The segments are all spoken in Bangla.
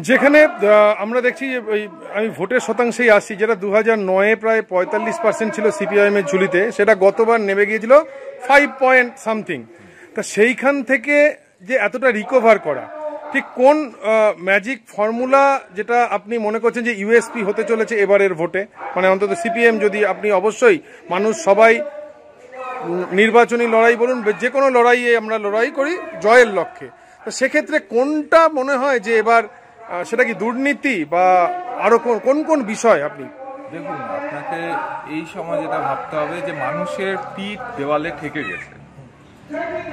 যেখানে আমরা দেখছি যে আমি ভোটের শতাংশেই আসছি, যেটা 2009-এ প্রায় 45% ছিল সিপিআইএম এর ঝুলিতে, সেটা গতবার নেমে গিয়েছিল 5 পয়েন্ট সামথিং। তা সেইখান থেকে যে এতটা রিকভার করা, ঠিক কোন ম্যাজিক ফর্মুলা যেটা আপনি মনে করছেন যে ইউএসপি হতে চলেছে এবারের ভোটে, মানে অন্তত সিপিএম যদি আপনি অবশ্যই মানুষ সবাই নির্বাচনী লড়াই বলুন, যে কোনো লড়াইয়ে আমরা লড়াই করি জয়ের লক্ষ্যে, তো সেক্ষেত্রে কোনটা মনে হয় যে এবার সেটা কি দুর্নীতি বা আরো কোন কোন বিষয় আপনি দেখুন? আপনাকে এই সময় যেটা ভাবতে হবে যে মানুষের পিঠ দেওয়ালে ঠেকে গেছে।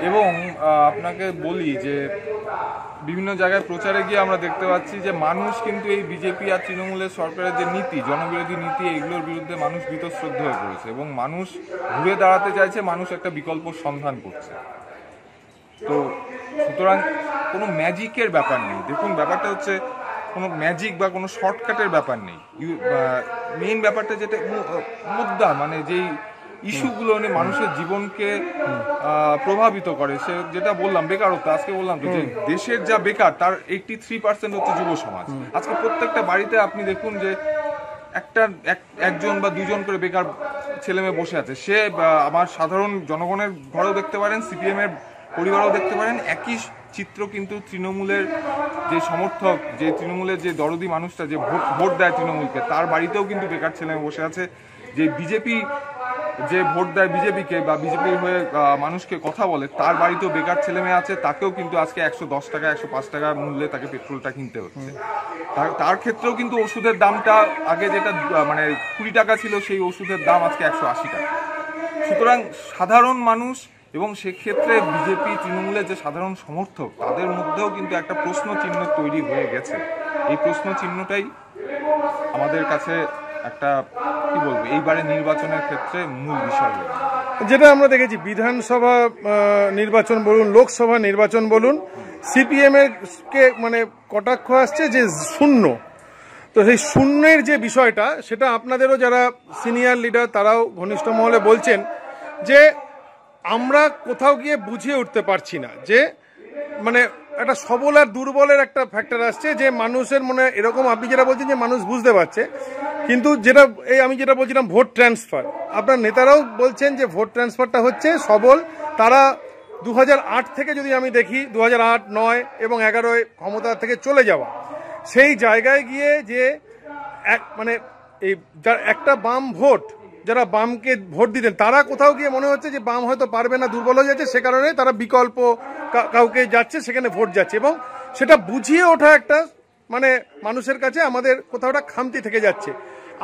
এবং আপনাকে বলি যে বিভিন্ন জায়গায় প্রচারে গিয়ে আমরা দেখতে পাচ্ছি যে মানুষ কিন্তু এই বিজেপি আর তৃণমূলের সরকারের যে নীতি, জনবিরোধী নীতি, এইগুলোর বিরুদ্ধে মানুষ বীতশ্রদ্ধ হয়ে পড়েছে এবং মানুষ ঘুরে দাঁড়াতে চাইছে, মানুষ একটা বিকল্প সন্ধান করছে। তো সুতরাং কোনো ম্যাজিকের ব্যাপার নেই। দেখুন, ব্যাপারটা হচ্ছে কোনো ম্যাজিক বা কোনো শর্টকাটের ব্যাপার নেই। মেইন ব্যাপারটা যেটা মুদ্রা, মানে যেই ইস্যুগুলো নিয়ে মানুষের জীবনকে প্রভাবিত করে, সে যেটা বললাম বেকারত্ব, আজকে বললাম তো যে দেশের যা বেকার তার 83% হচ্ছে যুব সমাজ। আজকে প্রত্যেকটা বাড়িতে আপনি দেখুন যে একজন বা দুজন করে বেকার ছেলে মেয়ে বসে আছে। সে আমার সাধারণ জনগণের ঘরেও দেখতে পারেন, সিপিএম এর পরিবারও দেখতে পারেন, একই চিত্র কিন্তু তৃণমূলের যে সমর্থক, যে তৃণমূলের যে দরদি মানুষটা যে ভোট দেয় তৃণমূলকে, তার বাড়িতেও কিন্তু বেকার ছেলে মেয়ে বসে আছে। যে বিজেপি যে ভোট দেয় বিজেপিকে বা বিজেপির হয়ে মানুষকে কথা বলে, তার বাড়িতেও বেকার ছেলে মেয়ে আছে, তাকেও কিন্তু আজকে 110 টাকা 105 টাকা মূল্যে তাকে পেট্রোলটা কিনতে হচ্ছে। তার ক্ষেত্রেও কিন্তু ওষুধের দামটা আগে যেটা মানে 20 টাকা ছিল, সেই ওষুধের দাম আজকে 180 টাকা। সুতরাং সাধারণ মানুষ এবং সেক্ষেত্রে বিজেপি তৃণমূলের যে সাধারণ সমর্থক, তাদের মধ্যেও কিন্তু একটা প্রশ্ন চিহ্ন তৈরি হয়ে গেছে। এই প্রশ্ন চিহ্নটাই আমাদের কাছে একটা কি বলবো এইবারে নির্বাচনের ক্ষেত্রে মূল বিষয়। যেটা আমরা দেখেছি বিধানসভা নির্বাচন বলুন, লোকসভা নির্বাচন বলুন, সিপিএম এর কে মানে কটাক্ষ আসছে যে শূন্য। তো সেই শূন্যের যে বিষয়টা, সেটা আপনাদেরও যারা সিনিয়র লিডার তারাও ঘনিষ্ঠ মহলে বলছেন যে আমরা কোথাও গিয়ে বুঝিয়ে উঠতে পারছি না, যে মানে একটা সবল আর দুর্বলের একটা ফ্যাক্টর আসছে, যে মানুষের মনে এরকম, আপনি যেটা বলছেন যে মানুষ বুঝতে পারছে, কিন্তু যেটা আমি যেটা বলছিলাম ভোট ট্রান্সফার, আপনার নেতারাও বলছেন যে ভোট ট্রান্সফারটা হচ্ছে সবল। তারা 2008 থেকে যদি আমি দেখি, 2008, 9 এবং 11 ক্ষমতা থেকে চলে যাওয়া, সেই জায়গায় গিয়ে যে মানে এই একটা বাম ভোট, যারা বামকে ভোট দিতেন, তারা কোথাও গিয়ে মনে হচ্ছে যে বাম হয়তো পারবে না, দুর্বল হয়ে যাচ্ছে, সে কারণে তারা বিকল্প কাউকে যাচ্ছে, সেখানে ভোট যাচ্ছে, এবং সেটা বুঝিয়ে ওঠা একটা মানে মানুষের কাছে আমাদের কোথাও একটা খামতি থেকে যাচ্ছে।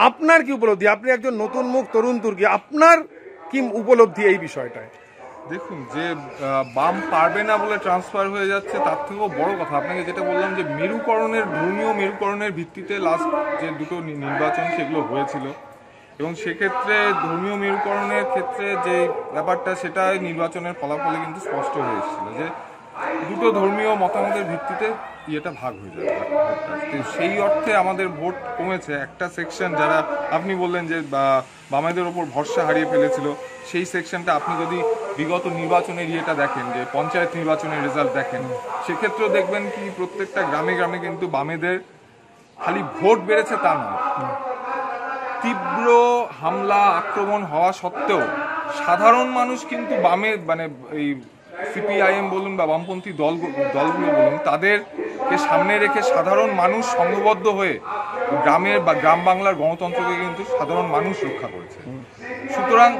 আপনার কি উপলব্ধি? আপনি একজন নতুন মুখ, তরুণ তুর্কি, আপনার কি উপলব্ধি এই বিষয়টায়? দেখুন, যে বাম পারবে না বলে ট্রান্সফার হয়ে যাচ্ছে, তার থেকেও বড় কথা আপনাকে যেটা বললাম যে মেরুকরণের, ধর্মীয় মেরুকরণের ভিত্তিতে লাস্ট যে দুটো নির্বাচন সেগুলো হয়েছিল, এবং সেক্ষেত্রে ধর্মীয় মেরুকরণের ক্ষেত্রে যে ব্যাপারটা, সেটা নির্বাচনের ফলাফলে কিন্তু স্পষ্ট হয়ে এসেছিল যে দুটো ধর্মীয় মতামতের ভিত্তিতে ইয়েটা ভাগ হয়ে যাবে। সেই অর্থে আমাদের ভোট কমেছে। একটা সেকশন যারা আপনি বললেন যে বামেদের ওপর ভরসা হারিয়ে ফেলেছিল, সেই সেকশনটা আপনি যদি বিগত নির্বাচনের ইয়েটা দেখেন, যে পঞ্চায়েত নির্বাচনের রেজাল্ট দেখেন, সেক্ষেত্রেও দেখবেন কি প্রত্যেকটা গ্রামে গ্রামে কিন্তু বামেদের খালি ভোট বেড়েছে তা নয়, তীব্র হামলা আক্রমণ হওয়া সত্ত্বেও সাধারণ মানুষ কিন্তু বামে মানে এই সিপিআইএম বলুন বা বামপন্থী দলগুলো বলুন, তাদেরকে সামনে রেখে সাধারণ মানুষ সংঘবদ্ধ হয়ে গ্রামের বা গ্রাম বাংলার গণতন্ত্রকে কিন্তু সাধারণ মানুষ রক্ষা করেছে। সুতরাং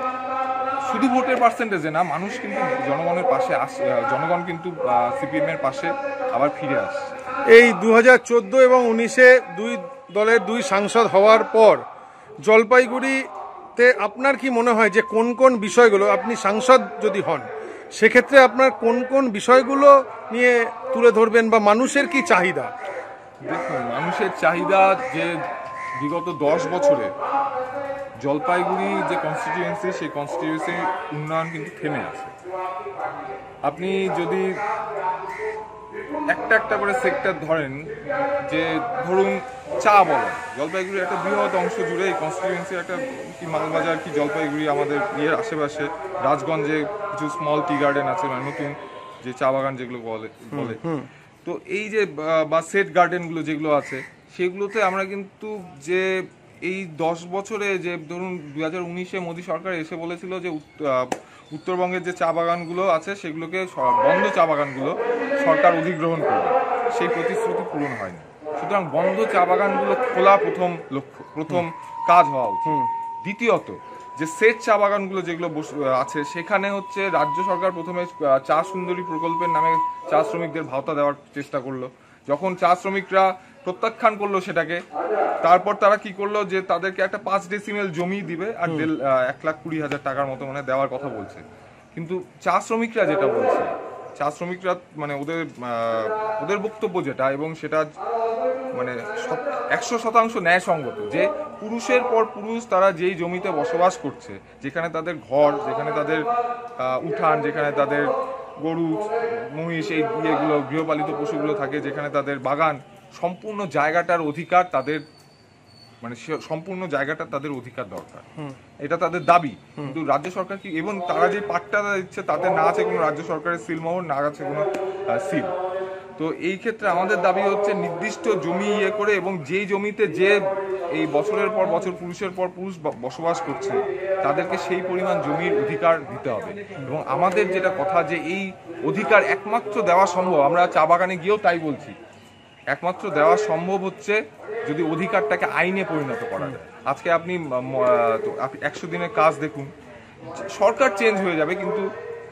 শুধু ভোটের পার্সেন্টেজে না, মানুষ কিন্তু জনগণের পাশে আসে, জনগণ কিন্তু সিপিএম এর পাশে আবার ফিরে আসে। এই 2014 এবং 19-এ দুই দলের দুই সাংসদ হওয়ার পর জলপাইগুড়িতে আপনার কি মনে হয় যে কোন কোন বিষয়গুলো, আপনি সাংসদ যদি হন সেক্ষেত্রে আপনার কোন কোন বিষয়গুলো নিয়ে তুলে ধরবেন, বা মানুষের কি চাহিদা? দেখুন, মানুষের চাহিদা যে বিগত 10 বছরে জলপাইগুড়ি যে কনস্টিটিউয়েন্সি, সেই কনস্টিটিউয়েন্সির উন্নয়ন কিন্তু থেমে আছে। আপনি যদি একটা একটা করে সেক্টর ধরেন, যে ধরুন চা বলেন, জলপাইগুড়ির একটা বৃহৎ অংশ জুড়ে এই কনস্টিটিউয়েন্সির একটা কি মালবাজার কি জলপাইগুড়ি আমাদের ইয়ের আশেপাশে রাজগঞ্জে কিছু স্মল টি গার্ডেন আছে, মানে নতুন যে চা বাগান যেগুলো বলে। তো তো এই যে বা সেট গার্ডেনগুলো যেগুলো আছে সেগুলোতে আমরা কিন্তু যে এই 10 বছরে যে ধরুন 2019-এ মোদী সরকার এসে বলেছিল যে উত্তরবঙ্গের যে চা বাগানগুলো আছে সেগুলোকে বন্ধ চা বাগানগুলো সরকার অধিগ্রহণ করবে, সেই প্রতিশ্রুতি পূরণ হয়নি। সুতরাং বন্ধ চা বাগানগুলো খোলা প্রথম কাজ হওয়া উচিত। দ্বিতীয়ত যে সেট চা বাগানগুলো যেগুলো আছে সেখানে হচ্ছে রাজ্য সরকার প্রথমে চা সুন্দরী প্রকল্পের নামে চা শ্রমিকদের ভাতা দেওয়ার চেষ্টা করলো। যখন চা শ্রমিকরা প্রত্যাখ্যান করলো সেটাকে, তারপর তারা কি করলো যে তাদেরকে একটা 5 ডেসিমেল জমি দিবে আর 1,20,000 টাকার মতো মানে দেওয়ার কথা বলছে। কিন্তু চা শ্রমিকরা যেটা বলছে, চা শ্রমিকরা মানে ওদের বক্তব্য যেটা, এবং সেটা মানে 100% ন্যায়সঙ্গত, যে পুরুষের পর পুরুষ তারা যেই জমিতে বসবাস করছে, যেখানে তাদের ঘর, যেখানে তাদের উঠান, যেখানে তাদের গরু মহিষ এই ইয়েগুলো গৃহপালিত পশুগুলো থাকে, যেখানে তাদের বাগান, সম্পূর্ণ জায়গাটার অধিকার তাদের, মানে সম্পূর্ণ জায়গাটা তাদের অধিকার দরকার, এটা তাদের দাবি। কিন্তু রাজ্য সরকার কি, এবং তারা যে পাট্টা দিচ্ছে তাতে না আছে কোনো রাজ্য সরকারের সিলমোহর, না আছে কোনো সিল। তো এই ক্ষেত্রে আমাদের দাবি হচ্ছে নির্দিষ্ট জমি ইয়ে করে, এবং যেই জমিতে যে এই বছরের পর বছর পুরুষের পর পুরুষ বসবাস করছে তাদেরকে সেই পরিমাণ জমির অধিকার দিতে হবে। এবং আমাদের যেটা কথা, যে এই অধিকার একমাত্র দেওয়া সম্ভব, আমরা চা বাগানে গিয়েও তাই বলছি, একমাত্র দেওয়া সম্ভব হচ্ছে যদি অধিকারটাকে আইনে পরিণত করা যায়। আজকে আপনি 100 দিনের কাজ দেখুন, সরকার চেঞ্জ হয়ে যাবে কিন্তু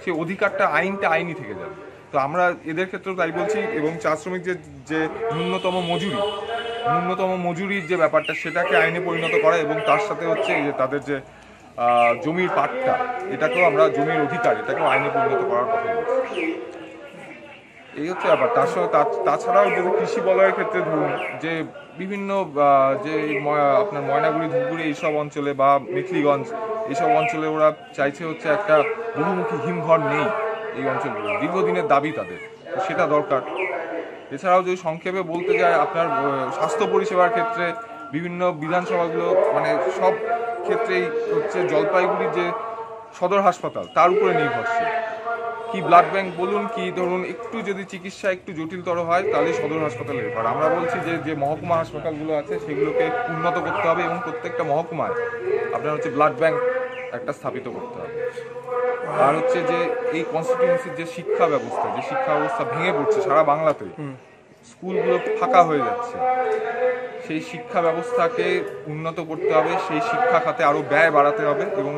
সেই অধিকারটা আইনই থেকে যাবে। তো আমরা এদের ক্ষেত্রেও তাই বলছি। এবং চা শ্রমিক যে ন্যূনতম মজুরির যে ব্যাপারটা, সেটাকে আইনে পরিণত করা, এবং তার সাথে হচ্ছে যে তাদের যে জমির পাট্টা, এটাকেও আমরা জমির অধিকার, এটাকেও আইনে পরিণত করার কথা বলছি। এই হচ্ছে ব্যাপার। তাছাড়াও যদি কৃষি বলয়ের ক্ষেত্রে ধরুন, যে বিভিন্ন যে আপনার ময়নাগুড়ি, ধূপগুড়ি এইসব অঞ্চলে বা মেখলিগঞ্জ এইসব অঞ্চলে ওরা চাইছে হচ্ছে একটা বহুমুখী হিমঘর নেই এই অঞ্চলগুলো, দীর্ঘদিনের দাবি তাদের, তো সেটা দরকার। এছাড়াও যদি সংক্ষেপে বলতে যায়, আপনার স্বাস্থ্য পরিষেবার ক্ষেত্রে বিভিন্ন বিধানসভাগুলো মানে সব ক্ষেত্রেই হচ্ছে জলপাইগুড়ির যে সদর হাসপাতাল তার উপরে নির্ভরশীল। কি ব্লাড ব্যাংক বলুন, কি ধরুন একটু যদি চিকিৎসা একটু জটিলতর হয় তাহলে সদর হাসপাতালে রেফার। আমরা বলছি যে মহকুমা হাসপাতালগুলো আছে সেগুলোকে উন্নত করতে হবে, এবং প্রত্যেকটা মহকুমায় আপনার হচ্ছে ব্লাড ব্যাংক একটা স্থাপিত করতে হবে। আর হচ্ছে যে এই কনস্টিটিউয়েন্সির যে শিক্ষা ব্যবস্থা ভেঙে পড়ছে সারা বাংলাতে, স্কুলগুলো ফাঁকা হয়ে যাচ্ছে, সেই শিক্ষা ব্যবস্থাকে উন্নত করতে হবে, সেই শিক্ষা খাতে আরো ব্যয় বাড়াতে হবে, এবং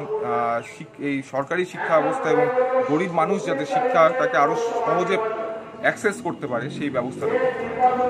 এই সরকারি শিক্ষা ব্যবস্থা এবং গরিব মানুষ যাতে শিক্ষাটাকে আরো সহজে অ্যাক্সেস করতে পারে সেই ব্যবস্থাটা করতে হবে।